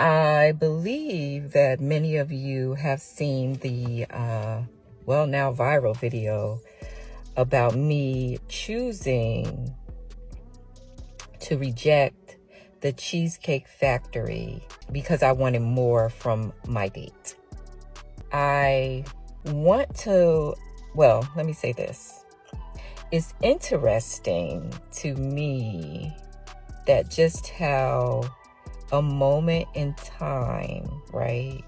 I believe that many of you have seen the, now viral video about me choosing to reject the Cheesecake Factory because I wanted more from my date. I want to, let me say this. It's interesting to me that just how a moment in time, right,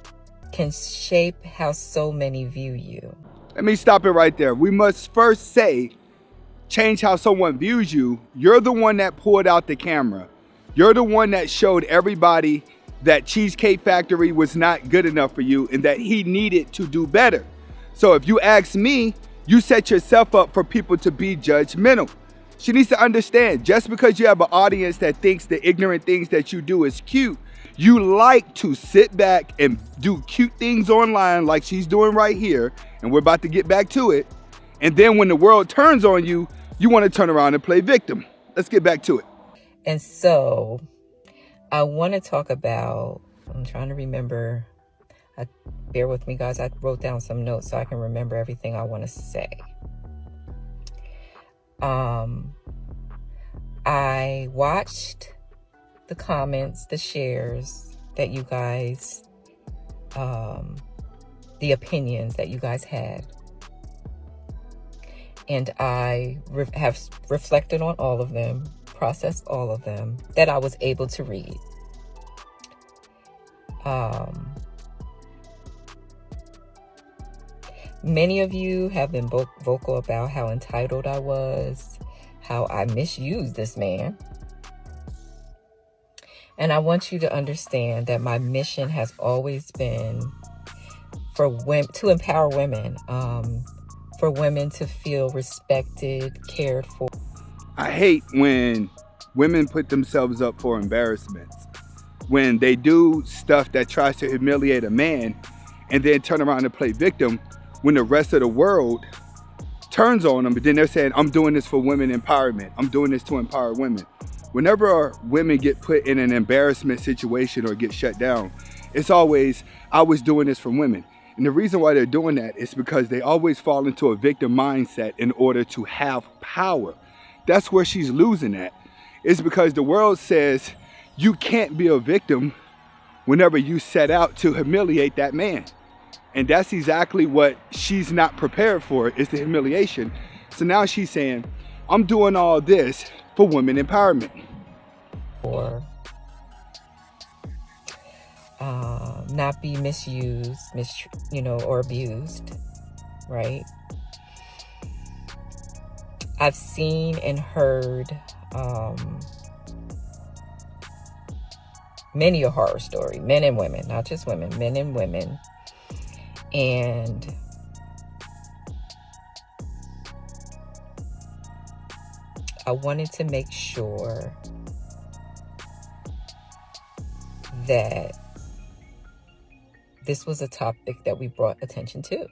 can shape how so many view you. Let me stop it right there. We must first say, change how someone views you. You're the one that pulled out the camera. You're the one that showed everybody that Cheesecake Factory was not good enough for you and that he needed to do better. So if you ask me, you set yourself up for people to be judgmental. She needs to understand, just because you have an audience that thinks the ignorant things that you do is cute, you like to sit back and do cute things online like she's doing right here, and we're about to get back to it. And then when the world turns on you, you want to turn around and play victim. Let's get back to it. And so I want to talk about, I'm trying to remember, bear with me guys, I wrote down some notes so I can remember everything I want to say. I watched the comments, the shares that you guys, the opinions that you guys had. And I have reflected on all of them, processed all of them that I was able to read. Many of you have been vocal about how entitled I was, how I misused this man. And I want you to understand that my mission has always been to empower women, for women to feel respected, cared for. I hate when women put themselves up for embarrassments, when they do stuff that tries to humiliate a man and then turn around and play victim when the rest of the world turns on them, but then they're saying, I'm doing this for women empowerment. I'm doing this to empower women. Whenever women get put in an embarrassment situation or get shut down, it's always, I was doing this for women. And the reason why they're doing that is because they always fall into a victim mindset in order to have power. That's where she's losing at. It's because the world says you can't be a victim whenever you set out to humiliate that man. And that's exactly what she's not prepared for, is the humiliation. So now she's saying, I'm doing all this for women empowerment. Or not be misused, or abused, right? I've seen and heard many a horror story, men and women, not just women, men and women. And I wanted to make sure that this was a topic that we brought attention to.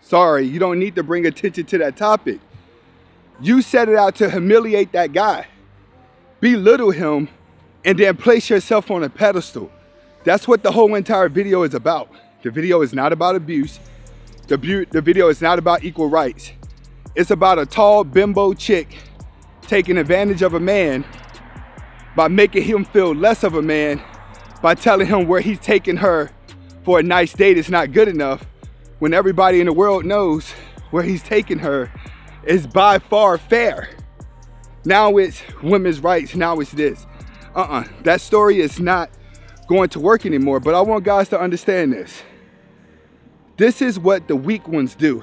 Sorry, you don't need to bring attention to that topic. You set it out to humiliate that guy, belittle him, and then place yourself on a pedestal. That's what the whole entire video is about. The video is not about abuse. The video is not about equal rights. It's about a tall bimbo chick taking advantage of a man by making him feel less of a man, by telling him where he's taking her for a nice date is not good enough, when everybody in the world knows where he's taking her is by far fair. Now it's women's rights, now it's this. That story is not going to work anymore, but I want guys to understand this. This is what the weak ones do.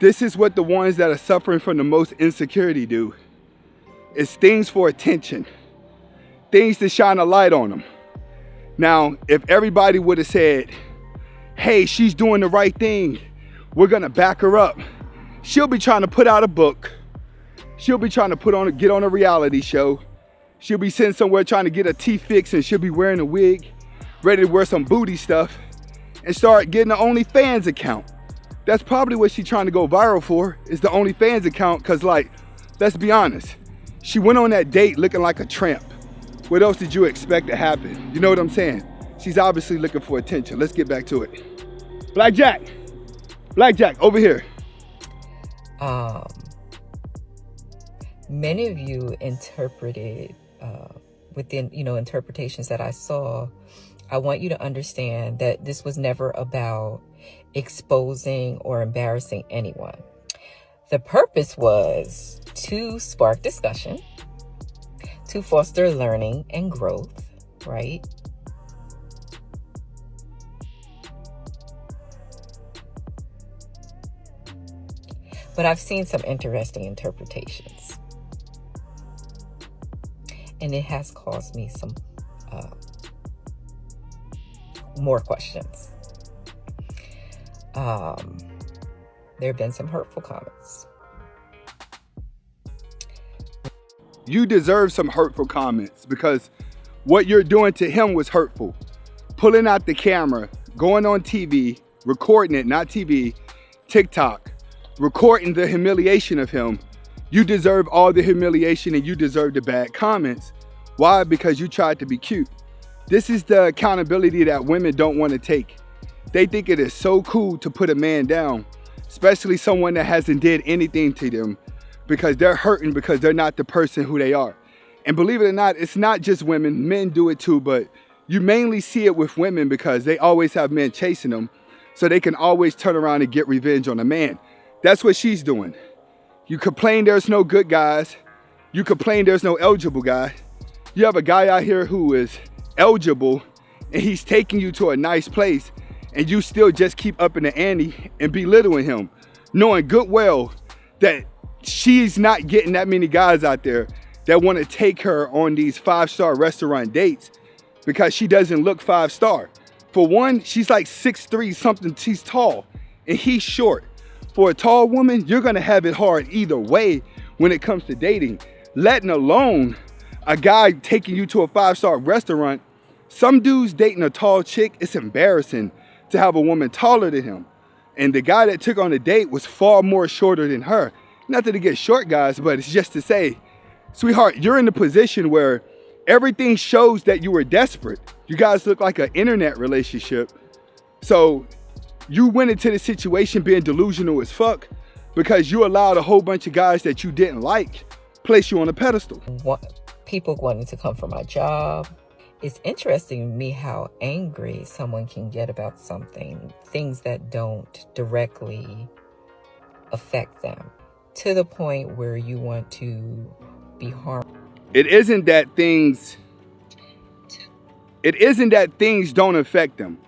This is what the ones that are suffering from the most insecurity do. It's things for attention, things to shine a light on them. Now, if everybody would have said, hey, she's doing the right thing, we're gonna back her up, she'll be trying to put out a book, she'll be trying to get on a reality show, she'll be sitting somewhere trying to get her teeth fixed, and she'll be wearing a wig, ready to wear some booty stuff, and start getting an OnlyFans account. That's probably what she's trying to go viral for, is the OnlyFans account, because, like, let's be honest, she went on that date looking like a tramp. What else did you expect to happen? You know what I'm saying? She's obviously looking for attention. Let's get back to it. Blackjack, over here. Many of you interpreted within, interpretations that I saw. I want you to understand that this was never about exposing or embarrassing anyone. The purpose was to spark discussion, to foster learning and growth, right? But I've seen some interesting interpretations, and it has caused me some more questions. There have been some hurtful comments. You deserve some hurtful comments because what you're doing to him was hurtful. Pulling out the camera, going on TV, recording it, not TV, TikTok, recording the humiliation of him. You deserve all the humiliation and you deserve the bad comments. Why? Because you tried to be cute. This is the accountability that women don't want to take. They think it is so cool to put a man down, especially someone that hasn't did anything to them, because they're hurting because they're not the person who they are. And believe it or not, it's not just women, men do it too, but you mainly see it with women because they always have men chasing them, so they can always turn around and get revenge on a man. That's what she's doing. You complain there's no good guys. You complain there's no eligible guy. You have a guy out here who is eligible and he's taking you to a nice place, and you still just keep upping the ante and belittling him, knowing good well that she's not getting that many guys out there that want to take her on these 5-star restaurant dates because she doesn't look 5-star. For one, she's like 6'3" something, she's tall, and he's short. For a tall woman, you're gonna have it hard either way when it comes to dating, letting alone a guy taking you to a 5-star restaurant. Some dudes dating a tall chick, it's embarrassing to have a woman taller than him. And the guy that took on the date was far more shorter than her. Nothing to get short guys, but it's just to say, sweetheart, you're in the position where everything shows that you were desperate. You guys look like an internet relationship. So you went into the situation being delusional as fuck because you allowed a whole bunch of guys that you didn't like place you on a pedestal. People wanting to come for my job. It's interesting to me how angry someone can get about something, things that don't directly affect them, to the point where you want to be harmed. It isn't that things don't affect them.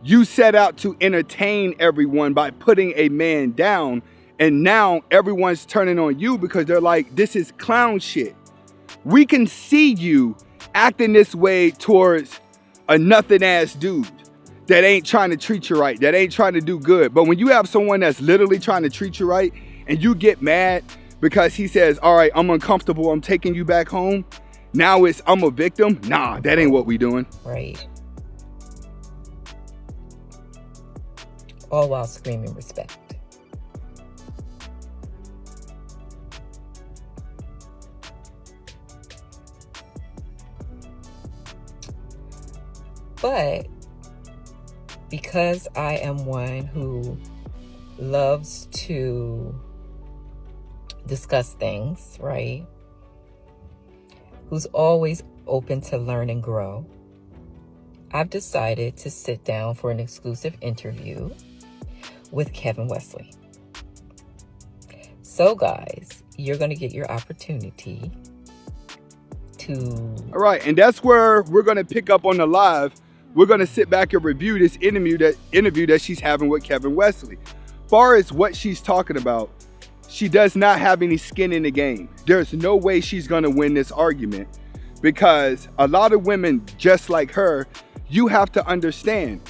You set out to entertain everyone by putting a man down, and now everyone's turning on you because they're like, this is clown shit. We can see you acting this way towards a nothing ass dude that ain't trying to treat you right, that ain't trying to do good. But when you have someone that's literally trying to treat you right and you get mad because he says, all right, I'm uncomfortable, I'm taking you back home, now it's I'm a victim. Nah, that ain't what we doing. Right. All while screaming respect. But because I am one who loves to discuss things, right? Who's always open to learn and grow, I've decided to sit down for an exclusive interview with Kevin Wesley. So guys, you're going to get your opportunity to... All right, and that's where we're going to pick up on the live. We're going to sit back and review this interview that she's having with Kevin Wesley. Far as what she's talking about, she does not have any skin in the game. There's no way she's going to win this argument because a lot of women just like her, you have to understand,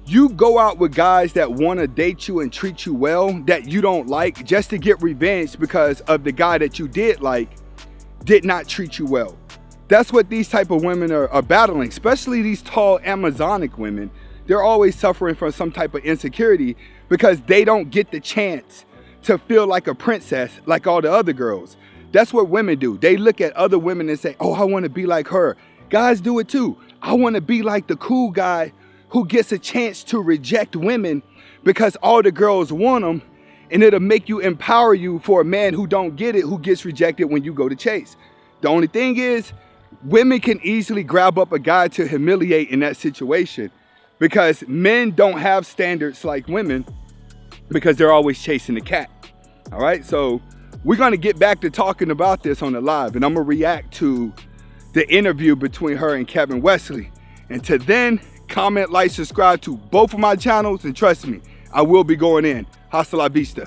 you go out with guys that want to date you and treat you well that you don't like just to get revenge because of the guy that you did like did not treat you well. That's what these type of women are battling, especially these tall Amazonic women. They're always suffering from some type of insecurity because they don't get the chance to feel like a princess like all the other girls. That's what women do. They look at other women and say, oh, I want to be like her. Guys do it too. I want to be like the cool guy who gets a chance to reject women because all the girls want them, and it'll make you empower you for a man who don't get it, who gets rejected when you go to chase. The only thing is, women can easily grab up a guy to humiliate in that situation because men don't have standards like women because they're always chasing the cat. All right, so we're gonna get back to talking about this on the live, and I'm gonna react to the interview between her and Kevin Wesley. And to then, comment, like, subscribe to both of my channels, and trust me, I will be going in. Hasta la vista.